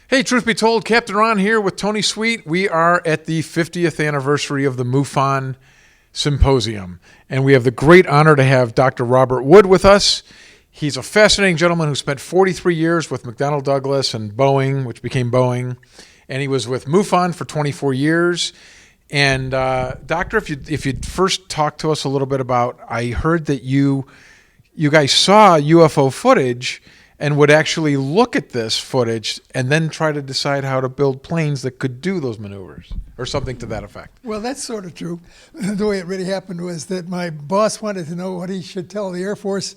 Hey, truth be told, Captain Ron here with Tony Sweet. We are at the 50th anniversary of the MUFON Symposium, and we have the great honor to have Dr. Robert Wood with us. He's a fascinating gentleman who spent 43 years with McDonnell Douglas and Boeing, which became Boeing, and he was with MUFON for 24 years. And Doctor, if you'd first talk to us a little bit about, I heard that you guys saw UFO footage and would actually look at this footage and then try to decide how to build planes that could do those maneuvers, or something to that effect. Well, that's sort of true. The way it really happened was that my boss wanted to know what he should tell the Air Force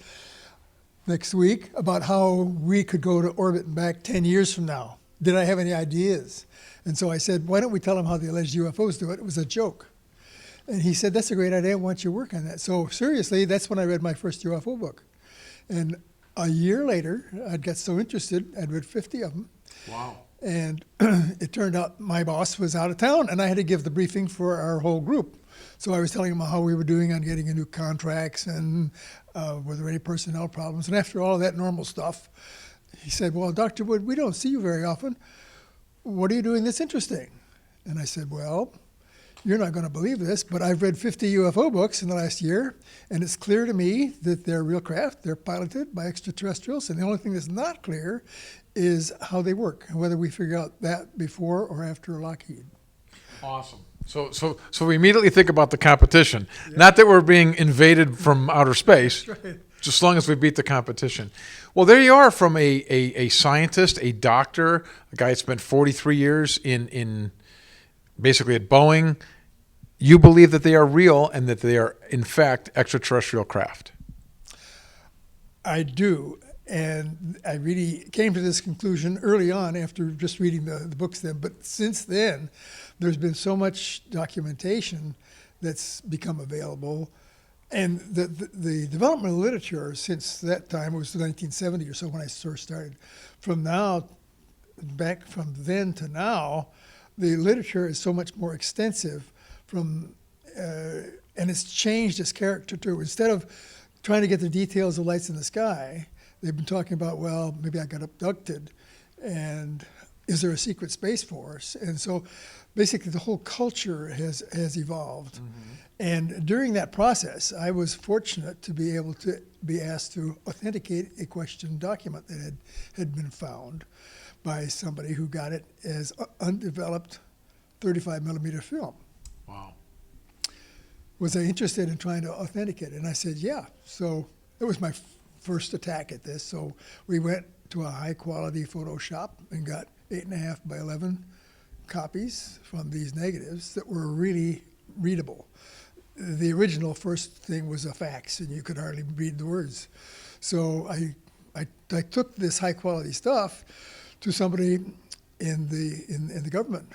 next week about how we could go to orbit and back 10 years from now. Did I have any ideas? And so I said, why don't we tell them how the alleged UFOs do it? It was a joke. And he said, that's a great idea. I want you to work on that. So seriously, that's when I read my first UFO book. And a year later, I'd got so interested, I'd read 50 of them. Wow. And it turned out my boss was out of town, and I had to give the briefing for our whole group. So I was telling him how we were doing on getting new contracts and were there any personnel problems. And after all that normal stuff, he said, well, Dr. Wood, we don't see you very often. What are you doing that's interesting? And I said, well, you're not going to believe this, but I've read 50 UFO books in the last year, and it's clear to me that they're real craft, they're piloted by extraterrestrials, and the only thing that's not clear is how they work, and whether we figure out that before or after Lockheed. Awesome. So we immediately think about the competition. Yeah. Not that we're being invaded from outer space, right. Just as long as we beat the competition. Well, there you are, from a scientist, a doctor, a guy that spent 43 years in basically at Boeing. You believe that they are real and that they are, in fact, extraterrestrial craft. I do. And I really came to this conclusion early on after just reading the books then. But since then, there's been so much documentation that's become available. And the development of literature since that time, it was the 1970 or so when I first started. From back from then to now, the literature is so much more extensive and it's changed its character too. Instead of trying to get the details of lights in the sky, they've been talking about, well, maybe I got abducted, and is there a secret space force? And so basically the whole culture has evolved. Mm-hmm. And during that process, I was fortunate to be able to be asked to authenticate a questioned document that had been found by somebody who got it as undeveloped 35 millimeter film. Wow. Was I interested in trying to authenticate it? And I said, yeah. So it was my first attack at this. So we went to a high quality photo shop and got 8.5 by 11 copies from these negatives that were really readable. The original first thing was a fax, and you could hardly read the words. So I took this high quality stuff to somebody in the government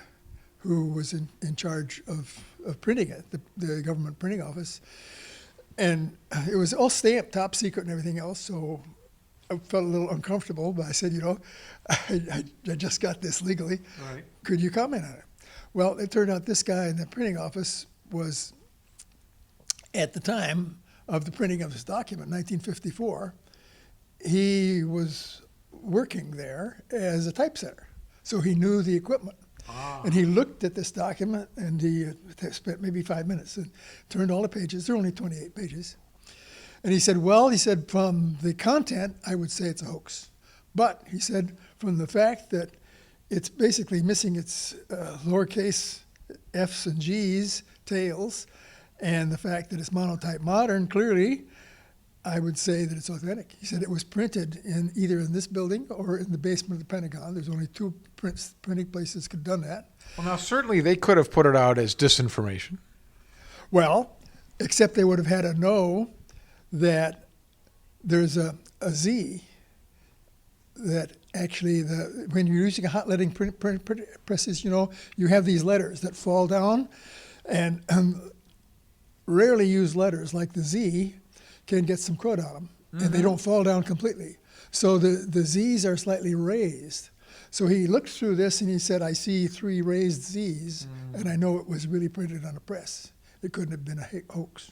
who was in charge of printing it, the government printing office. And it was all stamped, top secret and everything else, so I felt a little uncomfortable, but I said, I just got this legally. Right. Could you comment on it? Well, it turned out this guy in the printing office was, at the time of the printing of this document, 1954, he was working there as a typesetter. So he knew the equipment. Ah. And he looked at this document, and he spent maybe 5 minutes and turned all the pages. There are only 28 pages. And he said, from the content, I would say it's a hoax. But, he said, from the fact that it's basically missing its lowercase F's and G's, tails, and the fact that it's monotype modern, clearly, I would say that it's authentic. He said it was printed either in this building or in the basement of the Pentagon. There's only two printing places that could have done that. Well, now, certainly they could have put it out as disinformation. Well, except they would have had to know that there's a Z that actually, when you're using a hot leading print presses, you have these letters that fall down, and rarely used letters like the Z can get some crud on them, and they don't fall down completely. So the Z's are slightly raised. So he looked through this and he said, I see 3 raised Z's, and I know it was really printed on a press. It couldn't have been a hoax.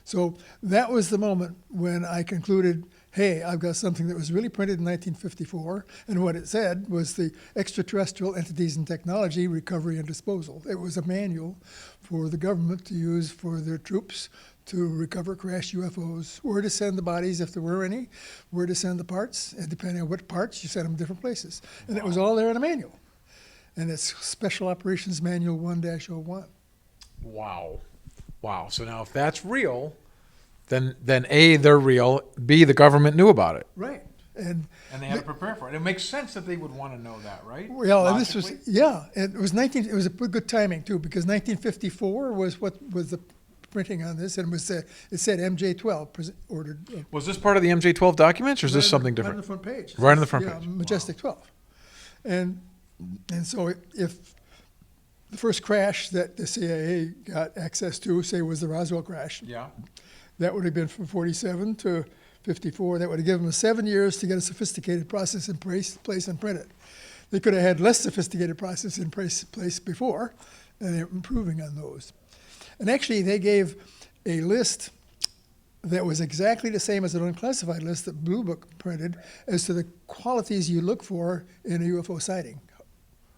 So that was the moment when I concluded, hey, I've got something that was really printed in 1954, and what it said was the Extraterrestrial Entities and Technology Recovery and Disposal. It was a manual for the government to use for their troops to recover crashed UFOs, where to send the bodies if there were any, where to send the parts, and depending on what parts, you send them different places. And it was all there in a manual. And it's Special Operations Manual 1-01. Wow. Wow. So now if that's real, then A, they're real, B, the government knew about it. Right. And they had to prepare for it. It makes sense that they would want to know that, right? Well, and this was, yeah, it was a good timing too, because 1954 was what was the printing on this, and it said MJ-12 ordered. Was this part of the MJ-12 documents, or is this something different? Right on the front page. Right on the front page. Majestic 12. And so if the first crash that the CIA got access to, say, was the Roswell crash, Yeah. that would have been from 47 to 54. That would have given them 7 years to get a sophisticated process in place and print it. They could have had less sophisticated process in place before, and they're improving on those. And actually, they gave a list that was exactly the same as an unclassified list that Blue Book printed as to the qualities you look for in a UFO sighting.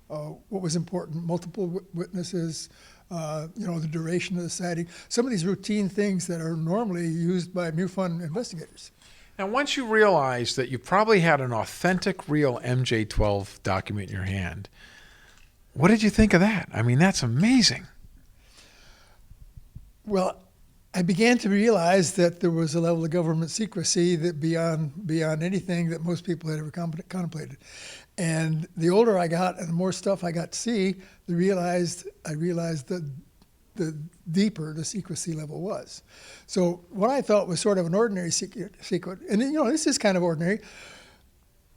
What was important, multiple witnesses, the duration of the sighting, some of these routine things that are normally used by MUFON investigators. Now, once you realize that you probably had an authentic, real MJ-12 document in your hand, what did you think of that? I mean, that's amazing. Well, I began to realize that there was a level of government secrecy that beyond anything that most people had ever contemplated. And the older I got and the more stuff I got to see, I realized that the deeper the secrecy level was. So what I thought was sort of an ordinary secret, and this is kind of ordinary,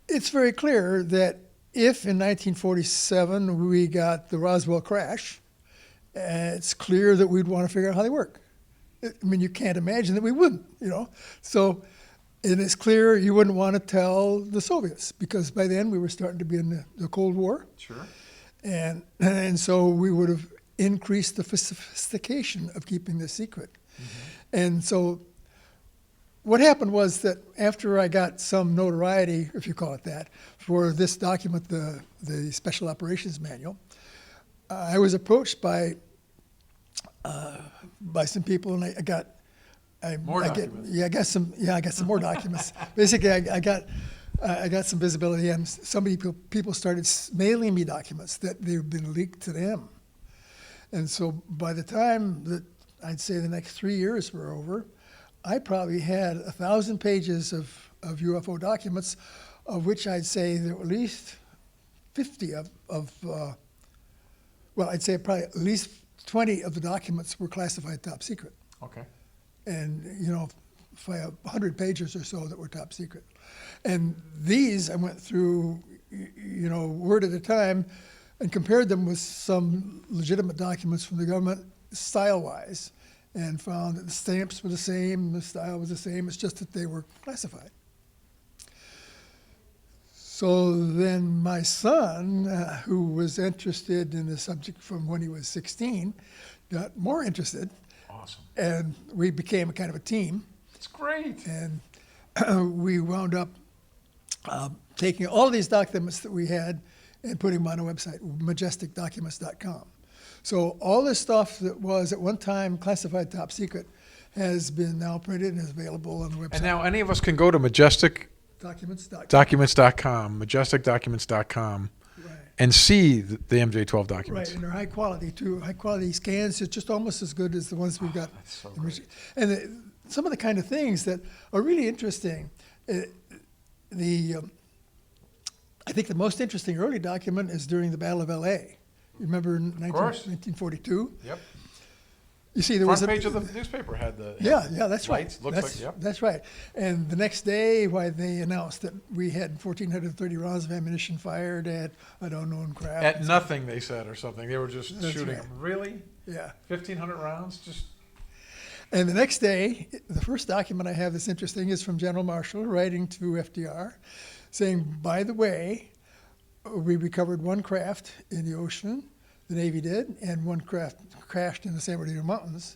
it's very clear that if in 1947 we got the Roswell crash, it's clear that we'd want to figure out how they work. I mean, you can't imagine that we wouldn't, So it is clear you wouldn't want to tell the Soviets, because by then we were starting to be in the Cold War. Sure. And so we would have increased the sophistication of keeping this secret. Mm-hmm. And so what happened was that after I got some notoriety, if you call it that, for this document, the Special Operations Manual, I was approached by some people, and I got some more documents. Basically, I got some visibility, and people started mailing me documents that they've been leaked to them. And so by the time that I'd say the next 3 years were over, I probably had 1,000 pages of UFO documents, of which I'd say there were at least 50 I'd say probably at least 20 of the documents were classified top secret. Okay. And, 100 pages or so that were top secret. And these I went through, word at a time, and compared them with some legitimate documents from the government style-wise, and found that the stamps were the same, the style was the same, it's just that they were classified. So then my son, who was interested in the subject from when he was 16, got more interested. Awesome. And we became a kind of a team. It's great. And we wound up taking all of these documents that we had and putting them on a website, majesticdocuments.com. So all this stuff that was at one time classified top secret has been now printed and is available on the website. And now any of us can go to majesticdocuments.com, majesticdocuments.com, Right. and see the MJ-12 documents. Right, and they're high quality too. High quality scans, it's just almost as good as the ones we've got. That's so great. And some of the kind of things that are really interesting. I think the most interesting early document is during the Battle of L.A. You remember in 1942? Yep. You see, there Front was page of the newspaper had the Yeah, that's lights. right. Looks like, yep. That's right. And the next day, they announced that we had 1,430 rounds of ammunition fired at an unknown craft. At nothing, they said, or something. They were just That's shooting. right. Really? Yeah. 1,500 rounds? Just. And the next day, the first document I have that's interesting is from General Marshall writing to FDR, saying, by the way, we recovered one craft in the ocean, the Navy did, and one craft crashed in the San Bernardino Mountains.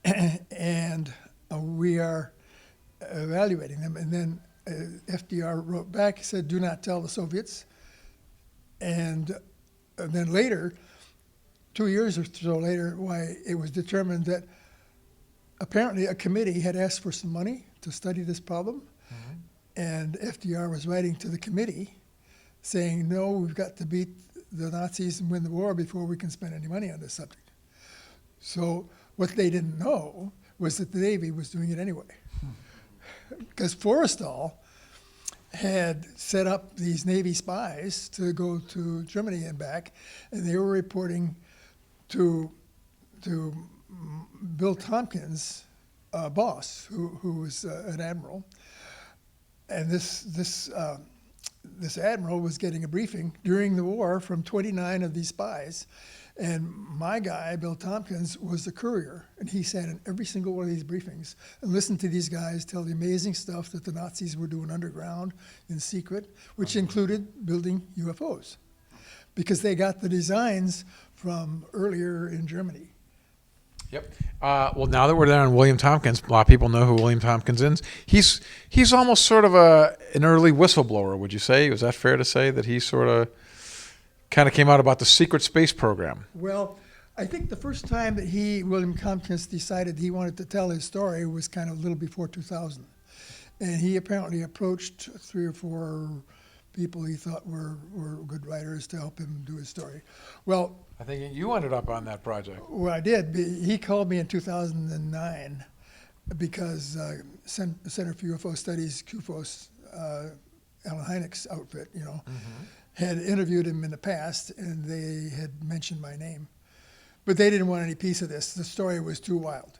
And we are evaluating them. And then FDR wrote back, said, "Do not tell the Soviets." And then later, 2 years or so later, why it was determined that apparently a committee had asked for some money to study this problem, and FDR was writing to the committee saying, "No, we've got to beat the Nazis and win the war before we can spend any money on this subject." So what they didn't know was that the Navy was doing it anyway. Because Forrestal had set up these Navy spies to go to Germany and back, and they were reporting to Bill Tompkins' boss, who was an admiral, and this admiral was getting a briefing during the war from 29 of these spies. And my guy, Bill Tompkins, was the courier, and he sat in every single one of these briefings and listened to these guys tell the amazing stuff that the Nazis were doing underground in secret, which included building UFOs, because they got the designs from earlier in Germany. Yep. Well, now that we're there on William Tompkins, a lot of people know who William Tompkins is. He's almost sort of an early whistleblower, would you say? Was that fair to say that he sort of kind of came out about the secret space program? Well, I think the first time that William Tompkins, decided he wanted to tell his story was kind of a little before 2000. And he apparently approached 3 or 4 people he thought were good writers to help him do his story. Well, I think you ended up on that project. well, I did. He called me in 2009 because Center for UFO Studies, CUFOS, Alan Hynek's outfit, had interviewed him in the past, and they had mentioned my name. But they didn't want any piece of this. The story was too wild.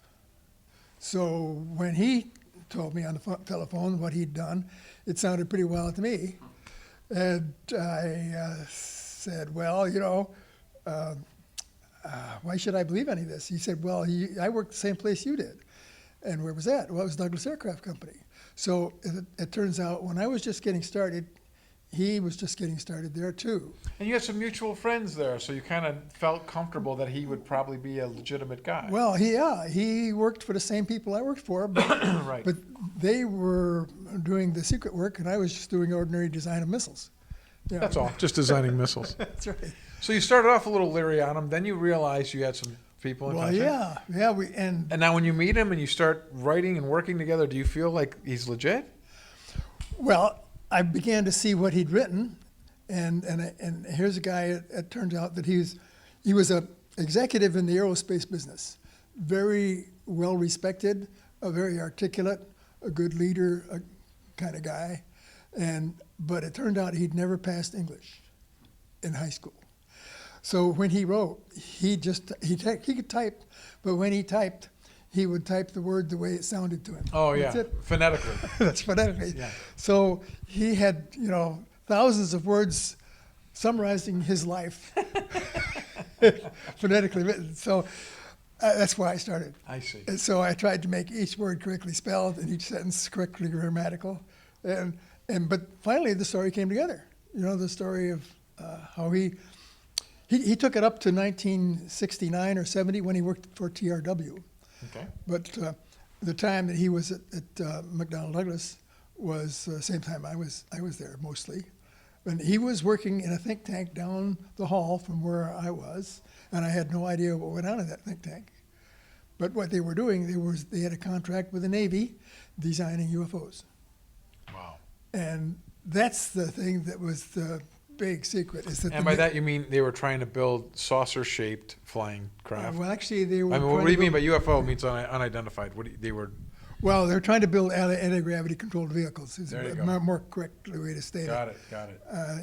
So when he told me on the telephone what he'd done, it sounded pretty wild to me. And I said, well, why should I believe any of this? He said, well, I worked the same place you did. And where was that? Well, it was Douglas Aircraft Company. So it turns out when I was just getting started, he was just getting started there too. And you had some mutual friends there, so you kind of felt comfortable that he would probably be a legitimate guy. Well, he worked for the same people I worked for, but, Right. but they were doing the secret work, and I was just doing ordinary design of missiles. Yeah. That's all, just designing missiles. That's right. So you started off a little leery on him, then you realized you had some people in Well, contact. yeah, And now when you meet him and you start writing and working together, do you feel like he's legit? Well, I began to see what he'd written, and here's a guy. It turns out that he was a executive in the aerospace business, very well respected, a very articulate, a good leader, a kind of guy, but it turned out he'd never passed English in high school. So when he wrote, he could type, but when he typed, he would type the word the way it sounded to him. Oh, yeah, That's it. phonetically. That's phonetically. Yeah. So he had, thousands of words summarizing his life, phonetically written. So that's why I started. I see. And so I tried to make each word correctly spelled and each sentence correctly grammatical, but finally the story came together. The story of how he took it up to 1969 or 70 when he worked for TRW. Okay. But the time that he was at McDonnell Douglas was the same time I was there mostly. And he was working in a think tank down the hall from where I was, and I had no idea what went on in that think tank. But what they were doing, they had a contract with the Navy designing UFOs. Wow. And that's the thing that was the big secret. Is that And by that you mean they were trying to build saucer-shaped flying craft? well, actually, they were. What do you mean by UFO means unidentified? Well, they're trying to build anti-gravity controlled vehicles. Is There you a go. more correct way to state Got it. it.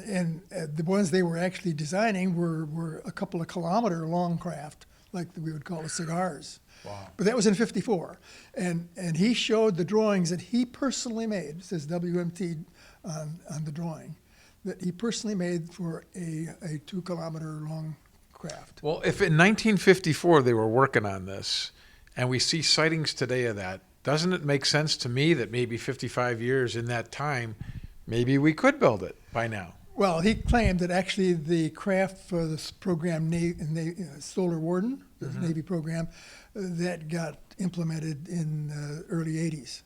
And the ones they were actually designing were a couple of kilometer long craft, like we would call the cigars. Wow. But that was in '54, and he showed the drawings that he personally made. It says WMT on the drawing, that he personally made for a 2 kilometer long craft. Well, if in 1954 they were working on this, and we see sightings today of that, doesn't it make sense to me that maybe 55 years in that time, maybe we could build it by now? Well, he claimed that actually the craft for this program, Solar Warden, the Navy program, that got implemented in the early 80s.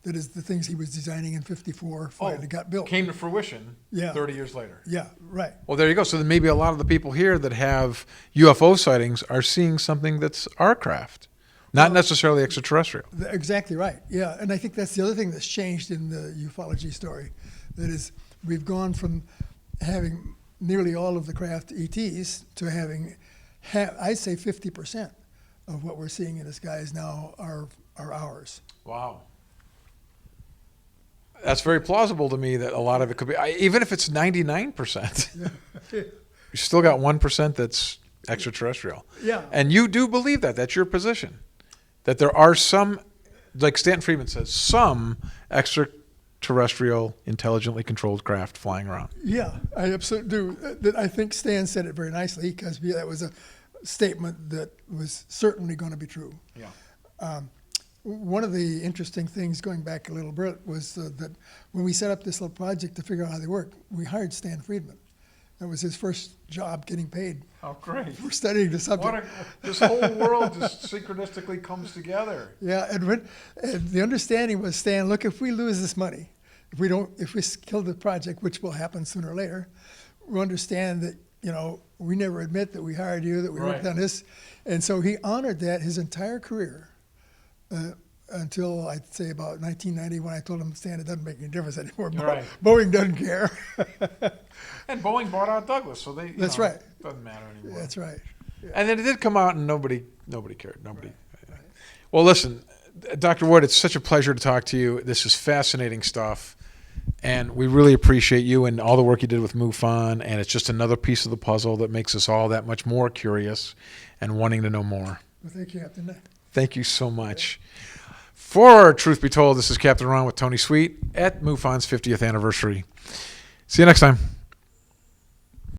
That is, the things he was designing in '54 finally got built. Came to fruition Yeah. 30 years later. Yeah, right. Well, there you go. So then maybe a lot of the people here that have UFO sightings are seeing something that's our craft, not necessarily extraterrestrial. Exactly right. Yeah, and I think that's the other thing that's changed in the ufology story. That is, we've gone from having nearly all of the craft ETs to having, I'd say 50% of what we're seeing in the skies now are ours. Wow. That's very plausible to me that a lot of it could be, even if it's 99%, you still got 1% that's extraterrestrial. Yeah. And you do believe that. That's your position. That there are some, like Stanton Friedman says, some extraterrestrial intelligently controlled craft flying around. Yeah, I absolutely do. I think Stan said it very nicely because that was a statement that was certainly going to be true. Yeah. One of the interesting things, going back a little bit, was that when we set up this little project to figure out how they work, we hired Stan Friedman. That was his first job getting paid Oh, great. for studying the subject. This whole world just synchronistically comes together. Yeah, and the understanding was, Stan, look, if we lose this money, if we kill the project, which will happen sooner or later, we understand that, we never admit that we hired you, that we worked on this. And so he honored that his entire career. Until I'd say about 1990, when I told him, Stan, it doesn't make any difference anymore. Right. Boeing doesn't care. And Boeing bought out Douglas, so they That's right. It doesn't matter anymore. That's right. Yeah. And then it did come out, and nobody cared. Nobody. Right. Well, listen, Dr. Wood, it's such a pleasure to talk to you. This is fascinating stuff, and we really appreciate you and all the work you did with MUFON. And it's just another piece of the puzzle that makes us all that much more curious and wanting to know more. Well, thank you, Captain. Thank you so much. For Truth Be Told, this is Captain Ron with Tony Sweet at MUFON's 50th anniversary. See you next time.